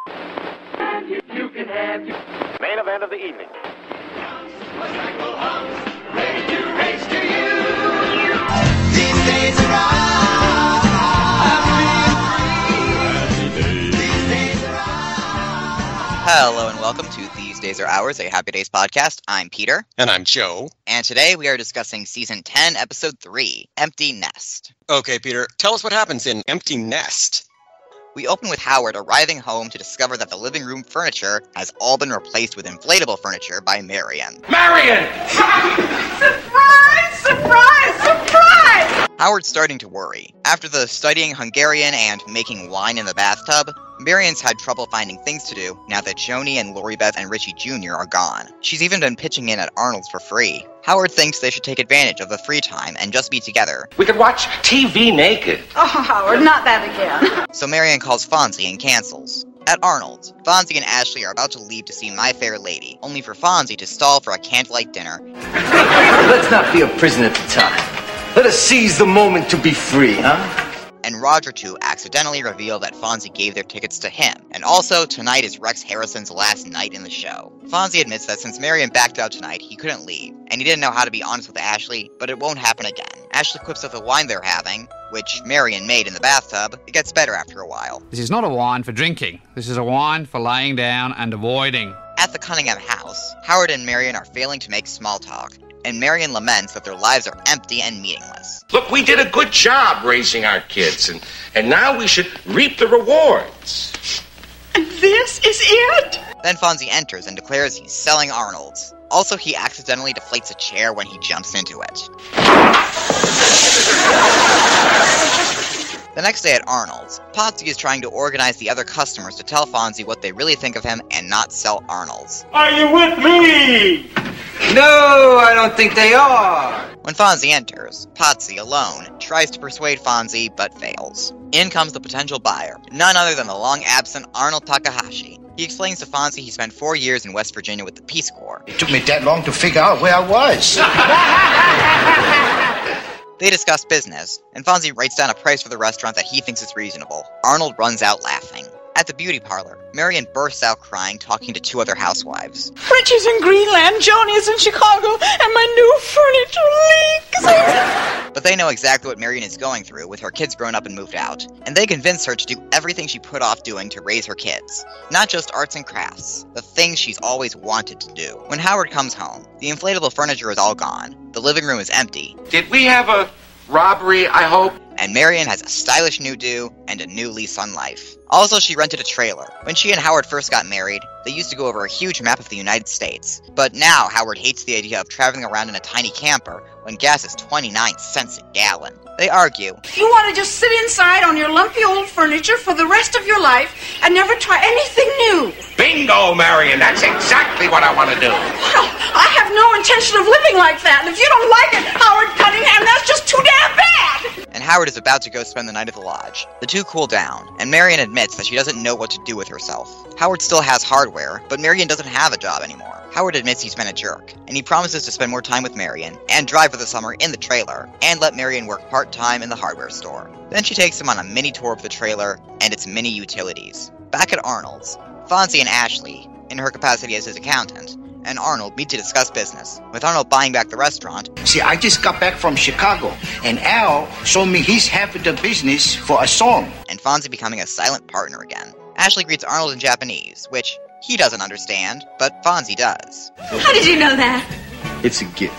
You can have your main event of the evening. These days are Hello and welcome to These Days Are Ours, a Happy Days podcast. I'm Peter. And I'm Joe. And today we are discussing Season 10, Episode 3, Empty Nest. Okay, Peter, tell us what happens in Empty Nest. We open with Howard arriving home to discover that the living room furniture has all been replaced with inflatable furniture by Marion. Marion! Surprise! Surprise! Surprise! Howard's starting to worry. After the studying Hungarian and making wine in the bathtub, Marion's had trouble finding things to do now that Joni and Lori Beth and Richie Jr. are gone. She's even been pitching in at Arnold's for free. Howard thinks they should take advantage of the free time and just be together. We could watch TV naked. Oh, Howard, not that again. So Marion calls Fonzie and cancels. At Arnold's, Fonzie and Ashley are about to leave to see My Fair Lady, only for Fonzie to stall for a candlelight dinner. Let's not be a prisoner at the time. Let us seize the moment to be free, huh? And Roger, too, accidentally reveal that Fonzie gave their tickets to him. And also, tonight is Rex Harrison's last night in the show. Fonzie admits that since Marion backed out tonight, he couldn't leave. And he didn't know how to be honest with Ashley, but it won't happen again. Ashley quips that the wine they're having, which Marion made in the bathtub, it gets better after a while. This is not a wine for drinking. This is a wine for laying down and avoiding. At the Cunningham house, Howard and Marion are failing to make small talk. And Marion laments that their lives are empty and meaningless. Look, we did a good job raising our kids, and now we should reap the rewards. And this is it? Then Fonzie enters and declares he's selling Arnold's. Also, he accidentally deflates a chair when he jumps into it. The next day at Arnold's, Potsy is trying to organize the other customers to tell Fonzie what they really think of him and not sell Arnold's. Are you with me? No, I don't think they are. When Fonzie enters, Potsy, alone, tries to persuade Fonzie but fails. In comes the potential buyer, none other than the long-absent Arnold Takahashi. He explains to Fonzie he spent 4 years in West Virginia with the Peace Corps. It took me that long to figure out where I was. They discuss business, and Fonzie writes down a price for the restaurant that he thinks is reasonable. Arnold runs out laughing. At the beauty parlor, Marion bursts out crying, talking to two other housewives. Richie's in Greenland, Joni is in Chicago, and my new furniture leaks. But they know exactly what Marion is going through, with her kids grown up and moved out, and they convince her to do everything she put off doing to raise her kids. Not just arts and crafts, the things she's always wanted to do. When Howard comes home, the inflatable furniture is all gone. The living room is empty. Did we have a robbery, I hope? And Marion has a stylish new do and a new lease on life. Also, she rented a trailer. When she and Howard first got married, they used to go over a huge map of the United States. But now, Howard hates the idea of traveling around in a tiny camper when gas is 29 cents a gallon. They argue. You want to just sit inside on your lumpy old furniture for the rest of your life and never try anything new. Bingo, Marion. That's exactly what I want to do. Well, I have no intention of living like that, and if you don't like it, Howard Cunningham, that's just too damn bad! And Howard is about to go spend the night at the lodge. The two cool down, and Marion admits that she doesn't know what to do with herself. Howard still has hardware, but Marion doesn't have a job anymore. Howard admits he's been a jerk, and he promises to spend more time with Marion, and drive for the summer in the trailer, and let Marion work part-time in the hardware store. Then she takes him on a mini tour of the trailer and its mini utilities. Back at Arnold's, Fonzie and Ashley, in her capacity as his accountant, and Arnold meet to discuss business, with Arnold buying back the restaurant. See, I just got back from Chicago, and Al showed me his half of the business for a song. And Fonzie becoming a silent partner again. Ashley greets Arnold in Japanese, which he doesn't understand, but Fonzie does. How did you know that? It's a gift.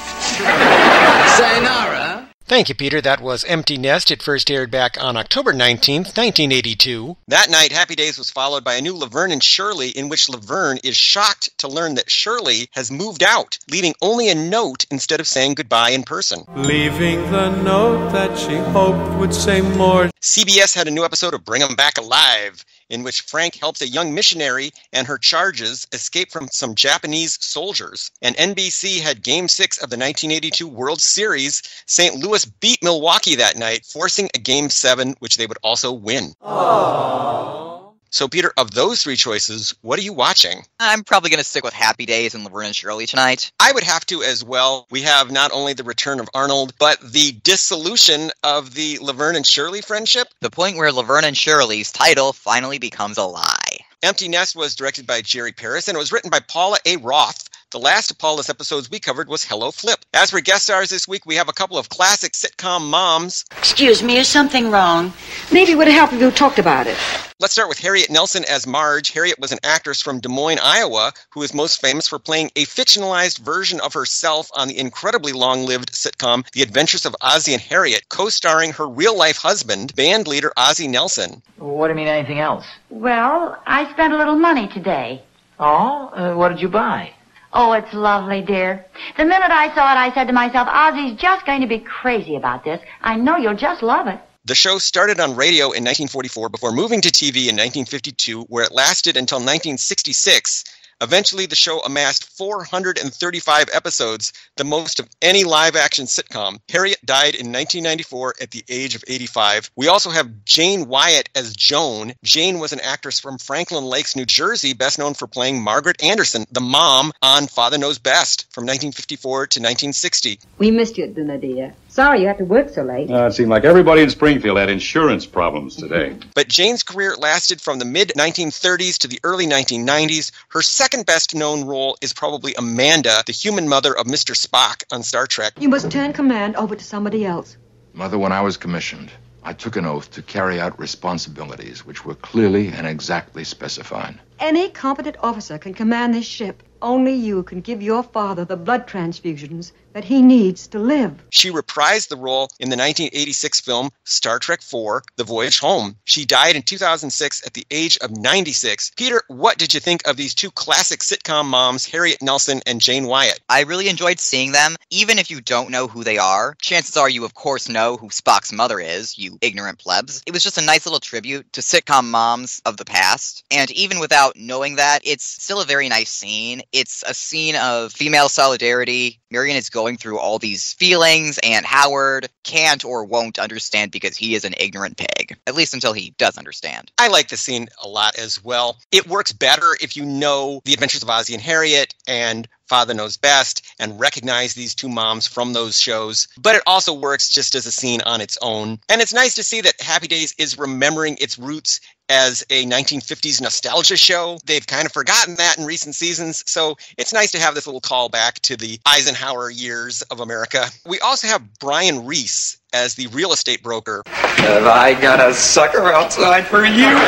Sayonara. Thank you, Peter. That was Empty Nest. It first aired back on October 19th, 1982. That night, Happy Days was followed by a new Laverne and Shirley, in which Laverne is shocked to learn that Shirley has moved out, leaving only a note instead of saying goodbye in person. Leaving the note that she hoped would say more. CBS had a new episode of Bring 'em Back Alive, in which Frank helps a young missionary and her charges escape from some Japanese soldiers. And NBC had Game 6 of the 1982 World Series. St. Louis beat Milwaukee that night, forcing a Game 7, which they would also win. Aww. So, Peter, of those three choices, what are you watching? I'm probably going to stick with Happy Days and Laverne and Shirley tonight. I would have to as well. We have not only the return of Arnold, but the dissolution of the Laverne and Shirley friendship. The point where Laverne and Shirley's title finally becomes a lie. Empty Nest was directed by Jerry Paris, and it was written by Paula A. Roth. The last of Paula's episodes we covered was Hello Flip. As for guest stars this week, we have a couple of classic sitcom moms. Excuse me, is something wrong? Maybe it would help if you talked about it. Let's start with Harriet Nelson as Marge. Harriet was an actress from Des Moines, Iowa, who is most famous for playing a fictionalized version of herself on the incredibly long-lived sitcom The Adventures of Ozzie and Harriet, co-starring her real-life husband, band leader Ozzie Nelson. What do you mean, anything else? Well, I spent a little money today. Oh? What did you buy? Oh, it's lovely, dear. The minute I saw it, I said to myself, Ozzie's just going to be crazy about this. I know you'll just love it. The show started on radio in 1944 before moving to TV in 1952, where it lasted until 1966. Eventually, the show amassed 435 episodes, the most of any live-action sitcom. Harriet died in 1994 at the age of 85. We also have Jane Wyatt as Joan. Jane was an actress from Franklin Lakes, New Jersey, best known for playing Margaret Anderson, the mom on Father Knows Best from 1954 to 1960. We missed you at dinner, dear. Sorry you had to work so late. It seemed like everybody in Springfield had insurance problems today. But Jane's career lasted from the mid-1930s to the early 1990s. Her second best known role is probably Amanda, the human mother of Mr. Spock on Star Trek. You must turn command over to somebody else. Mother, when I was commissioned, I took an oath to carry out responsibilities which were clearly and exactly specified. Any competent officer can command this ship. Only you can give your father the blood transfusions that he needs to live. She reprised the role in the 1986 film Star Trek IV, The Voyage Home. She died in 2006 at the age of 96. Peter, what did you think of these two classic sitcom moms, Harriet Nelson and Jane Wyatt? I really enjoyed seeing them. Even if you don't know who they are, chances are you of course know who Spock's mother is, you ignorant plebs. It was just a nice little tribute to sitcom moms of the past. And even without knowing that, it's still a very nice scene. It's a scene of female solidarity. Marion is going through all these feelings, and Howard can't or won't understand because he is an ignorant pig. At least until he does understand. I like the scene a lot as well. It works better if you know The Adventures of Ozzie and Harriet and Father Knows Best and recognize these two moms from those shows. But it also works just as a scene on its own. And it's nice to see that Happy Days is remembering its roots as a 1950s nostalgia show. They've kind of forgotten that in recent seasons, so it's nice to have this little callback to the Eisenhower years of America. We also have Brian Reese as the real estate broker. Have I got a sucker outside for you?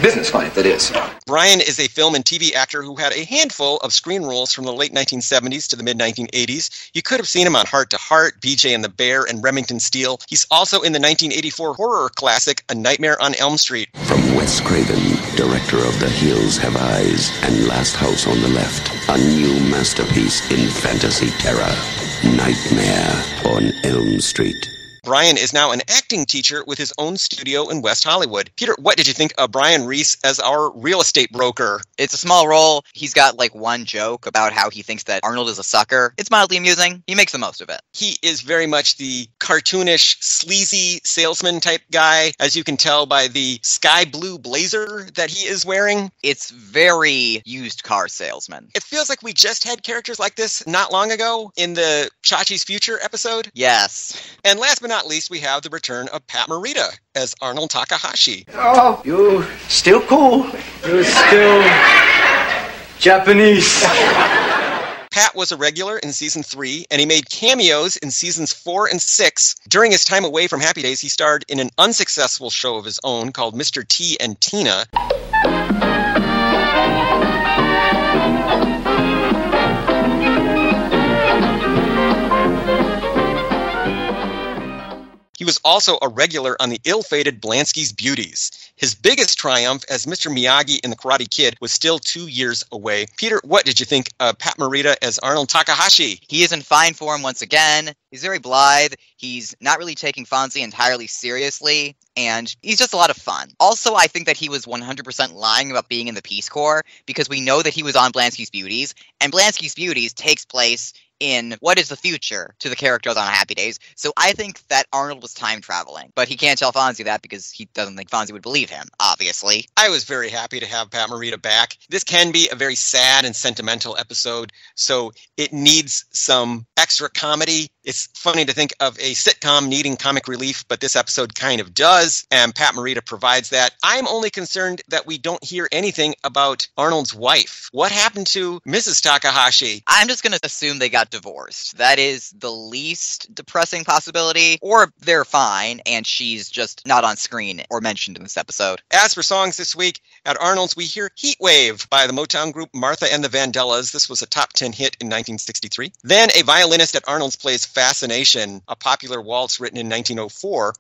Business client, that is. Brian is a film and TV actor who had a handful of screen roles from the late 1970s to the mid-1980s. You could have seen him on Heart to Heart, BJ and the Bear, and Remington Steele. He's also in the 1984 horror classic A Nightmare on Elm Street. From Wes Craven, director of The Hills Have Eyes and Last House on the Left, a new masterpiece in fantasy terror, Nightmare on Elm Street. Brian is now an acting teacher with his own studio in West Hollywood. Peter, what did you think of Brian Reese as our real estate broker? It's a small role. He's got like one joke about how he thinks that Arnold is a sucker. It's mildly amusing. He makes the most of it. He is very much the cartoonish, sleazy salesman type guy, as you can tell by the sky blue blazer that he is wearing. It's very used car salesman. It feels like we just had characters like this not long ago in the Chachi's Future episode. Yes. And last but not least, we have the return of Pat Morita as Arnold Takahashi. Oh, you still cool. You're still Japanese. Pat was a regular in season 3, and he made cameos in seasons 4 and 6. During his time away from Happy Days, he starred in an unsuccessful show of his own called Mr. T and Tina. He was also a regular on the ill-fated Blansky's Beauties. His biggest triumph as Mr. Miyagi in The Karate Kid was still 2 years away. Peter, what did you think of Pat Morita as Arnold Takahashi? He is in fine form once again. He's very blithe. He's not really taking Fonzie entirely seriously, and he's just a lot of fun. Also, I think that he was 100% lying about being in the Peace Corps, because we know that he was on Blansky's Beauties, and Blansky's Beauties takes place in what is the future to the characters on Happy Days. So I think that Arnold was time traveling, but he can't tell Fonzie that because he doesn't think Fonzie would believe him, obviously. I was very happy to have Pat Morita back. This can be a very sad and sentimental episode, so it needs some extra comedy It's funny to think of a sitcom needing comic relief, but this episode kind of does, and Pat Morita provides that. I'm only concerned that we don't hear anything about Arnold's wife. What happened to Mrs. Takahashi? I'm just going to assume they got divorced. That is the least depressing possibility, or they're fine, and she's just not on screen or mentioned in this episode. As for songs this week, at Arnold's, we hear Heat Wave by the Motown group Martha and the Vandellas. This was a top 10 hit in 1963. Then a violinist at Arnold's plays Fascination, a popular waltz written in 1904.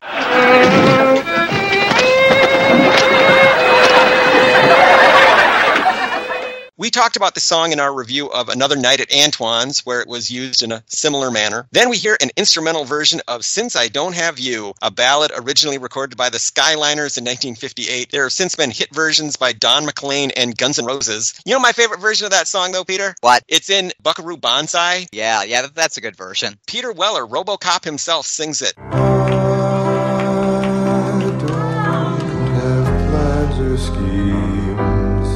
We talked about the song in our review of Another Night at Antoine's, where it was used in a similar manner. Then we hear an instrumental version of Since I Don't Have You, a ballad originally recorded by the Skyliners in 1958. There have since been hit versions by Don McLean and Guns N' Roses. You know my favorite version of that song, though, Peter? What? It's in Buckaroo Banzai. Yeah, that's a good version. Peter Weller, RoboCop himself, sings it. I don't have plans or schemes,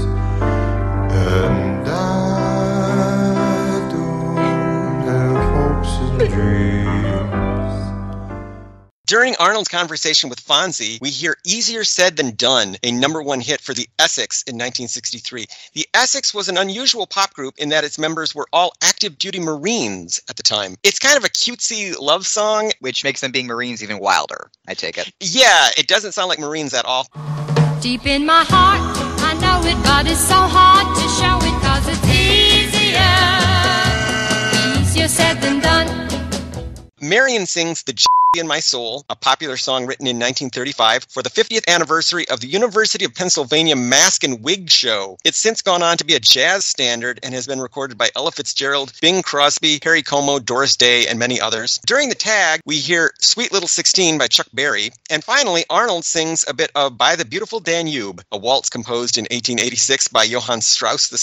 and I don't have hopes and dreams. During Arnold's conversation with Fonzie, we hear Easier Said Than Done, a #1 hit for the Essex in 1963. The Essex was an unusual pop group in that its members were all active-duty Marines at the time. It's kind of a cutesy love song. Which makes them being Marines even wilder, I take it. Yeah, it doesn't sound like Marines at all. Deep in my heart, I know it, but it's so hard to show it 'cause it's easier said than done. Marion sings The in My Soul, a popular song written in 1935 for the 50th anniversary of the University of Pennsylvania Mask and Wig Show. It's since gone on to be a jazz standard and has been recorded by Ella Fitzgerald, Bing Crosby, Perry Como, Doris Day, and many others. During the tag, we hear Sweet Little 16 by Chuck Berry. And finally, Arnold sings a bit of By the Beautiful Danube, a waltz composed in 1886 by Johann Strauss II.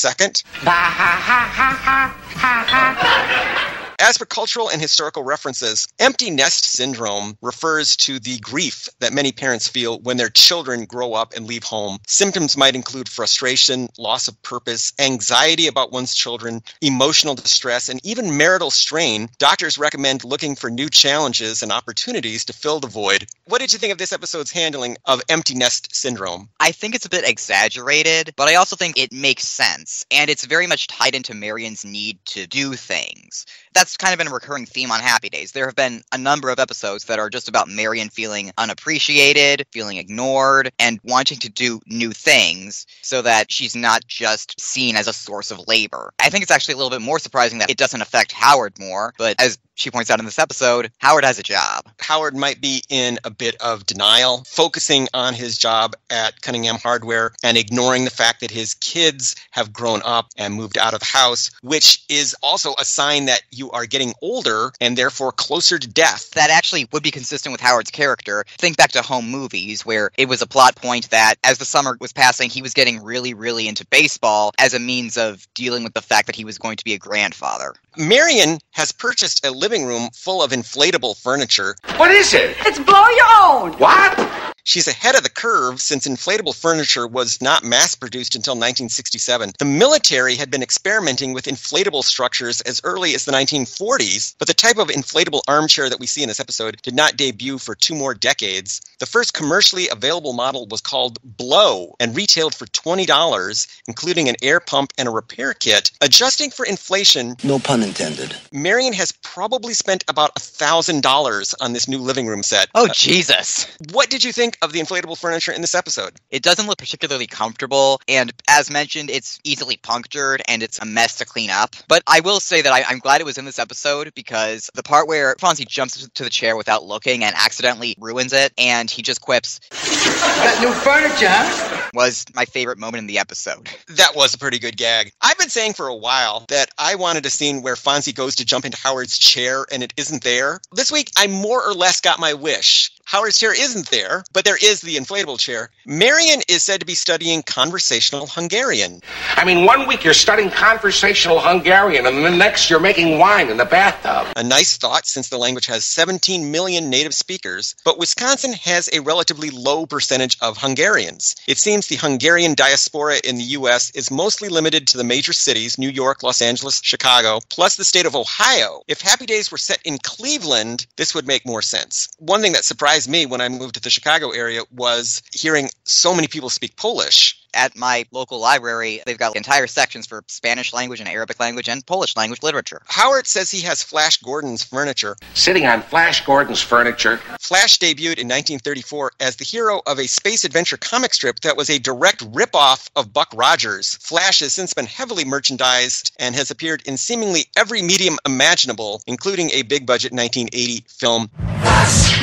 As for cultural and historical references, empty nest syndrome refers to the grief that many parents feel when their children grow up and leave home. Symptoms might include frustration, loss of purpose, anxiety about one's children, emotional distress, and even marital strain. Doctors recommend looking for new challenges and opportunities to fill the void. What did you think of this episode's handling of empty nest syndrome? I think it's a bit exaggerated, but I also think it makes sense, and it's very much tied into Marion's need to do things. That's kind of been a recurring theme on Happy Days. There have been a number of episodes that are just about Marion feeling unappreciated, feeling ignored, and wanting to do new things so that she's not just seen as a source of labor. I think it's actually a little bit more surprising that it doesn't affect Howard more, but as she points out in this episode, Howard has a job. Howard might be in a bit of denial, focusing on his job at Cunningham Hardware and ignoring the fact that his kids have grown up and moved out of the house, which is also a sign that you are getting older and therefore closer to death. That actually would be consistent with Howard's character. Think back to Home Movies, where it was a plot point that as the summer was passing, he was getting really, really into baseball as a means of dealing with the fact that he was going to be a grandfather. Marion has purchased a living room full of inflatable furniture. What is it? It's blow your own. What? She's ahead of the curve since inflatable furniture was not mass-produced until 1967. The military had been experimenting with inflatable structures as early as the 1940s, but the type of inflatable armchair that we see in this episode did not debut for 2 more decades. The first commercially available model was called Blow and retailed for $20, including an air pump and a repair kit. Adjusting for inflation, No pun intended. Marion has probably spent about $1,000 on this new living room set. Oh, Jesus. What did you think of the inflatable furniture in this episode? It doesn't look particularly comfortable, and as mentioned, it's easily punctured, and it's a mess to clean up. But I will say that I'm glad it was in this episode, because the part where Fonzie jumps to the chair without looking and accidentally ruins it, and he just quips, Got new furniture, huh? was my favorite moment in the episode. That was a pretty good gag. I've been saying for a while that I wanted a scene where Fonzie goes to jump into Howard's chair and it isn't there. This week, I more or less got my wish. Howard's chair isn't there, but there is the inflatable chair. Marion is said to be studying conversational Hungarian. I mean, 1 week you're studying conversational Hungarian, and the next you're making wine in the bathtub. A nice thought, since the language has 17 million native speakers, but Wisconsin has a relatively low percentage of Hungarians. It seems the Hungarian diaspora in the U.S. is mostly limited to the major cities, New York, Los Angeles, Chicago, plus the state of Ohio. If Happy Days were set in Cleveland, this would make more sense. One thing that surprised me when I moved to the Chicago area was hearing so many people speak Polish. At my local library, they've got entire sections for Spanish language and Arabic language and Polish language literature. Howard says he has Flash Gordon's furniture. Sitting on Flash Gordon's furniture. Flash debuted in 1934 as the hero of a space adventure comic strip that was a direct ripoff of Buck Rogers. Flash has since been heavily merchandised and has appeared in seemingly every medium imaginable, including a big-budget 1980 film. Flash!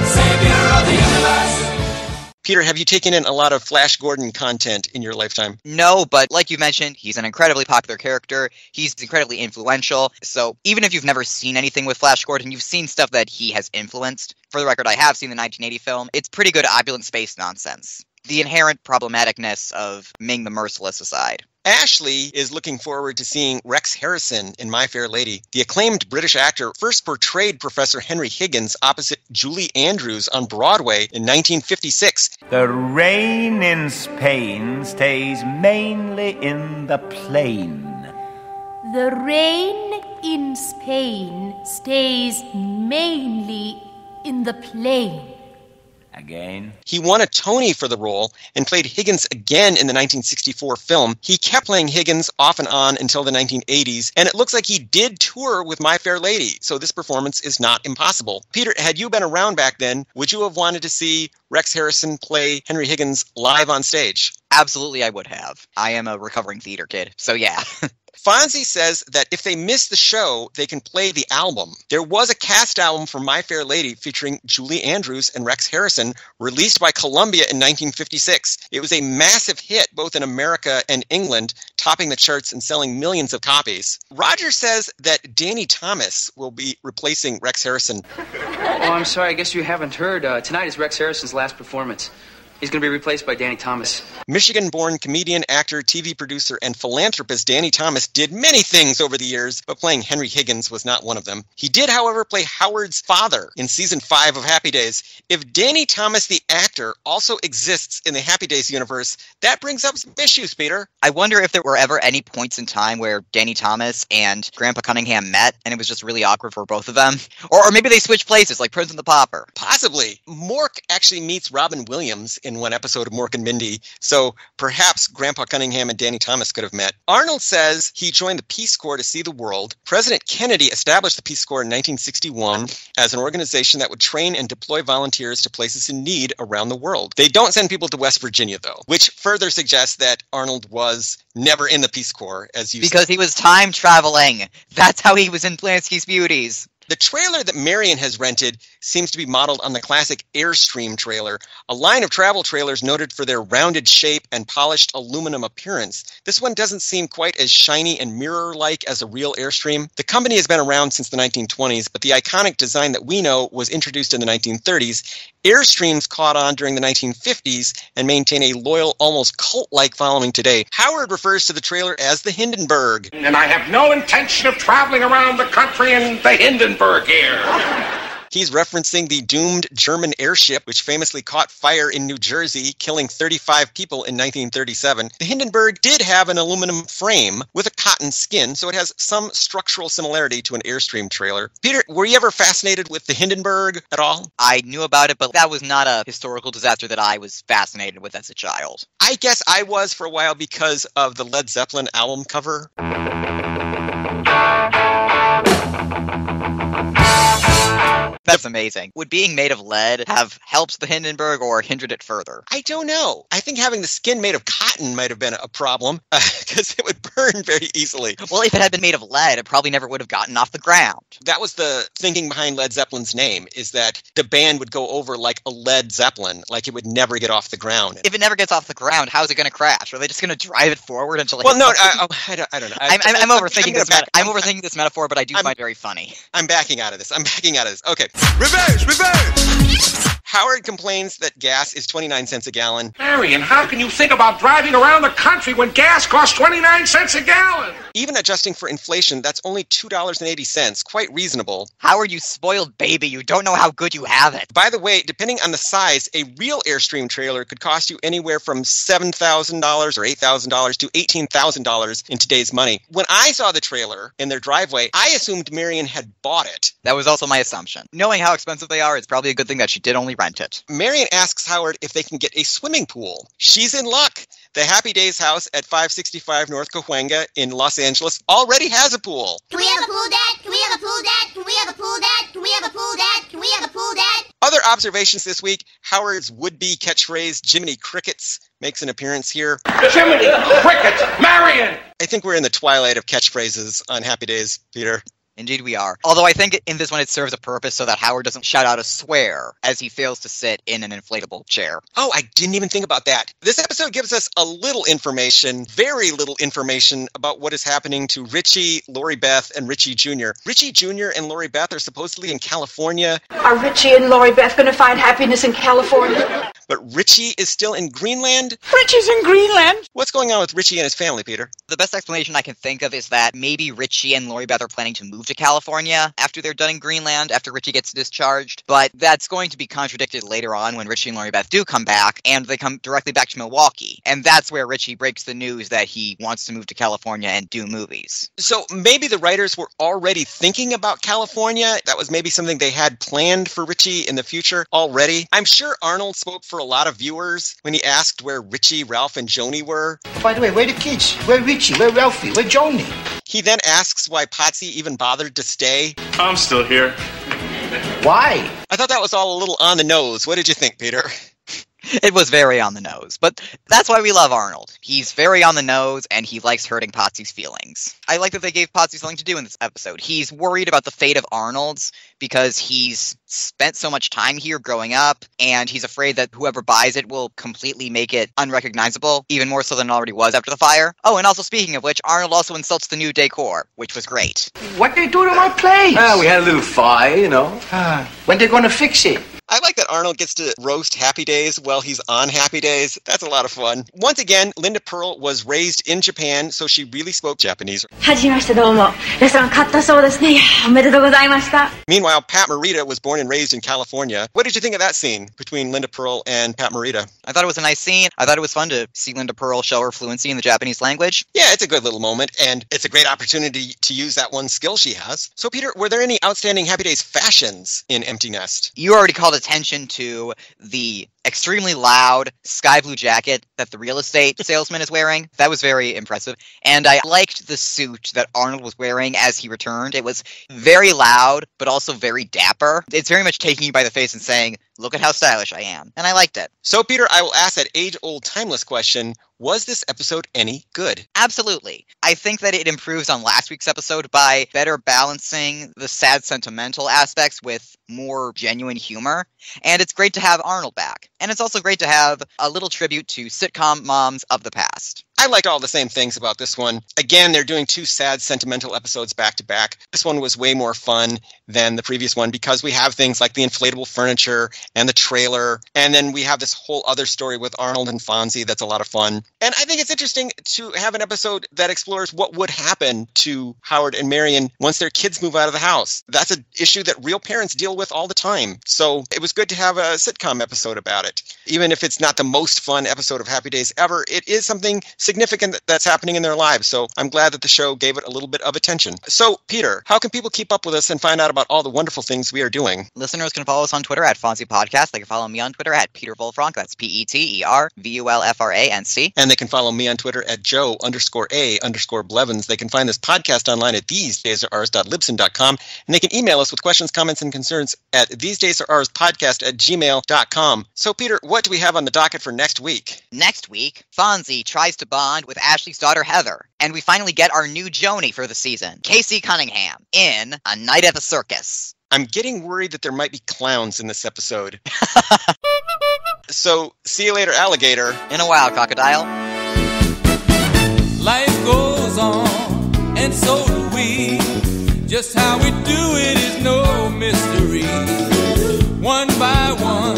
Savior of the universe! Peter, have you taken in a lot of Flash Gordon content in your lifetime? No, but like you mentioned, he's an incredibly popular character. He's incredibly influential. So even if you've never seen anything with Flash Gordon, you've seen stuff that he has influenced. For the record, I have seen the 1980 film. It's pretty good opulent space nonsense. The inherent problematicness of Ming the Merciless aside. Ashley is looking forward to seeing Rex Harrison in My Fair Lady. The acclaimed British actor first portrayed Professor Henry Higgins opposite Julie Andrews on Broadway in 1956. The rain in Spain stays mainly in the plain. The rain in Spain stays mainly in the plain. Again. He won a Tony for the role and played Higgins again in the 1964 film. He kept playing Higgins off and on until the 1980s, and it looks like he did tour with My Fair Lady, so this performance is not impossible. Peter, had you been around back then, would you have wanted to see Rex Harrison play Henry Higgins live on stage? Absolutely, I would have. I am a recovering theater kid, so yeah. Fonzie says that if they miss the show, they can play the album. There was a cast album for My Fair Lady featuring Julie Andrews and Rex Harrison, released by Columbia in 1956. It was a massive hit both in America and England, topping the charts and selling millions of copies. Roger says that Danny Thomas will be replacing Rex Harrison. Oh, I'm sorry. I guess you haven't heard. Tonight is Rex Harrison's last performance. He's going to be replaced by Danny Thomas. Michigan-born comedian, actor, TV producer, and philanthropist Danny Thomas did many things over the years, but playing Henry Higgins was not one of them. He did, however, play Howard's father in season 5 of Happy Days. If Danny Thomas, the actor, also exists in the Happy Days universe, that brings up some issues, Peter. I wonder if there were ever any points in time where Danny Thomas and Grandpa Cunningham met, and it was just really awkward for both of them. Or maybe they switched places, like Prince and the Pauper. Possibly. Mork actually meets Robin Williams in one episode of Mork and Mindy, so perhaps Grandpa Cunningham and Danny Thomas could have met. Arnold says he joined the Peace Corps to see the world. President Kennedy established the Peace Corps in 1961 as an organization that would train and deploy volunteers to places in need around the world. They don't send people to West Virginia, though, which further suggests that Arnold was never in the Peace Corps, as you said. Because he was time traveling. That's how he was in Blansky's Beauties. The trailer that Marion has rented seems to be modeled on the classic Airstream trailer, a line of travel trailers noted for their rounded shape and polished aluminum appearance. This one doesn't seem quite as shiny and mirror-like as a real Airstream. The company has been around since the 1920s, but the iconic design that we know was introduced in the 1930s. Airstreams caught on during the 1950s and maintain a loyal, almost cult-like following today. Howard refers to the trailer as the Hindenburg. And I have no intention of traveling around the country in the Hindenburg here. He's referencing the doomed German airship, which famously caught fire in New Jersey, killing 35 people in 1937. The Hindenburg did have an aluminum frame with a cotton skin, so it has some structural similarity to an Airstream trailer. Peter, were you ever fascinated with the Hindenburg at all? I knew about it, but that was not a historical disaster that I was fascinated with as a child. I guess I was for a while because of the Led Zeppelin album cover. That's amazing. Would being made of lead have helped the Hindenburg or hindered it further? I don't know. I think having the skin made of cotton might have been a problem, because it would burn very easily. Well, if it had been made of lead, it probably never would have gotten off the ground. That was the thinking behind Led Zeppelin's name, is that the band would go over like a Led Zeppelin, like it would never get off the ground. If it never gets off the ground, how's it going to crash? Are they just going to drive it forward until it Well, no, I don't know. I'm overthinking this. I'm overthinking this metaphor, but I do find it very funny. I'm backing out of this. Okay. Reverse! Howard complains that gas is 29 cents a gallon. Marion, how can you think about driving around the country when gas costs 29 cents a gallon? Even adjusting for inflation, that's only $2.80. Quite reasonable. Howard, you spoiled baby. You don't know how good you have it. By the way, depending on the size, a real Airstream trailer could cost you anywhere from $7,000 or $8,000 to $18,000 in today's money. When I saw the trailer in their driveway, I assumed Marion had bought it. That was also my assumption. Knowing how expensive they are, it's probably a good thing that she did only rent it. Marion asks Howard if they can get a swimming pool. She's in luck. The Happy Days house at 565 North Cahuenga in Los Angeles already has a pool. Can we have a pool, Dad? Can we have a pool, Dad? Can we have a pool, Dad? Can we have a pool, Dad? Can we have a pool, Dad? Other observations this week, Howard's would-be catchphrase, Jiminy Crickets, makes an appearance here. Jiminy Crickets! Marion! I think we're in the twilight of catchphrases on Happy Days, Peter. Indeed we are. Although I think in this one it serves a purpose so that Howard doesn't shout out a swear as he fails to sit in an inflatable chair. Oh, I didn't even think about that. This episode gives us a little information, very little information, about what is happening to Richie, Lori Beth, and Richie Jr. Richie Jr. and Lori Beth are supposedly in California. Are Richie and Lori Beth going to find happiness in California? But Richie is still in Greenland? Richie's in Greenland? What's going on with Richie and his family, Peter? The best explanation I can think of is that maybe Richie and Lori Beth are planning to move to California after they're done in Greenland, after Richie gets discharged. But that's going to be contradicted later on when Richie and Lori Beth do come back, and they come directly back to Milwaukee. And that's where Richie breaks the news that he wants to move to California and do movies. So maybe the writers were already thinking about California. That was maybe something they had planned for Richie in the future already. I'm sure Arnold spoke for a lot of viewers when he asked where Richie, Ralph, and Joni were. By the way, where are the kids? Where Richie? Where Ralphie? Where Joni? He then asks why Potsy even bothered to stay. I'm still here. Why? I thought that was all a little on the nose. What did you think, Peter? It was very on the nose, but that's why we love Arnold. He's very on the nose, and he likes hurting Potsy's feelings. I like that they gave Potsy something to do in this episode. He's worried about the fate of Arnold's because he's spent so much time here growing up, and he's afraid that whoever buys it will completely make it unrecognizable, even more so than it already was after the fire. Oh, and also speaking of which, Arnold also insults the new decor, which was great. What they do to my place? We had a little fire, you know. When they gonna fix it? I like that Arnold gets to roast Happy Days while he's on Happy Days. That's a lot of fun. Once again, Linda Pearl was raised in Japan, so she really spoke Japanese. Meanwhile, Pat Morita was born and raised in California. What did you think of that scene between Linda Pearl and Pat Morita? I thought it was a nice scene. I thought it was fun to see Linda Pearl show her fluency in the Japanese language. Yeah, it's a good little moment, and it's a great opportunity to use that one skill she has. So, Peter, were there any outstanding Happy Days fashions in Empty Nest? You already called attention to the extremely loud sky blue jacket that the real estate salesman is wearing. That was very impressive. And I liked the suit that Arnold was wearing as he returned. It was very loud, but also very dapper. It's very much taking you by the face and saying, look at how stylish I am. And I liked it. So, Peter, I will ask that age-old timeless question. Was this episode any good? Absolutely. I think that it improves on last week's episode by better balancing the sad sentimental aspects with more genuine humor. And it's great to have Arnold back. And it's also great to have a little tribute to sitcom moms of the past. I liked all the same things about this one. Again, they're doing two sad, sentimental episodes back to back. This one was way more fun than the previous one because we have things like the inflatable furniture and the trailer. And then we have this whole other story with Arnold and Fonzie that's a lot of fun. And I think it's interesting to have an episode that explores what would happen to Howard and Marion once their kids move out of the house. That's an issue that real parents deal with all the time. So it was good to have a sitcom episode about it. Even if it's not the most fun episode of Happy Days ever, it is something significant that's happening in their lives. So I'm glad that the show gave it a little bit of attention. So, Peter, how can people keep up with us and find out about all the wonderful things we are doing? Listeners can follow us on Twitter at Fonzie Podcast. They can follow me on Twitter at Peter Volfranc. That's PeterVulfranc. And they can follow me on Twitter at Joe_A_Blevins. They can find this podcast online at thesedaysaroours.libsyn.com. And they can email us with questions, comments, and concerns at thesedaysaroourspodcast@gmail.com. So, Peter, what do we have on the docket for next week? Next week, Fonzie tries to bond with Ashley's daughter Heather. And we finally get our new Joni for the season, Casey Cunningham, in A Night at the Circus. I'm getting worried that there might be clowns in this episode. So, see you later, alligator. In a while, crocodile. Life goes on, and so do we. Just how we do it is no mystery. One by one,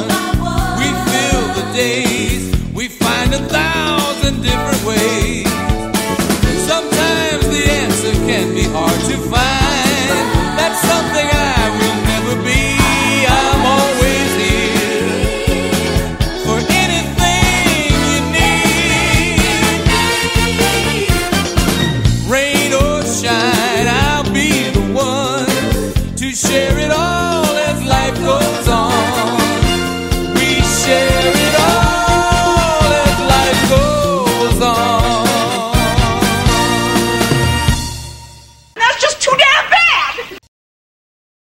we fill the days. We find 1,000 different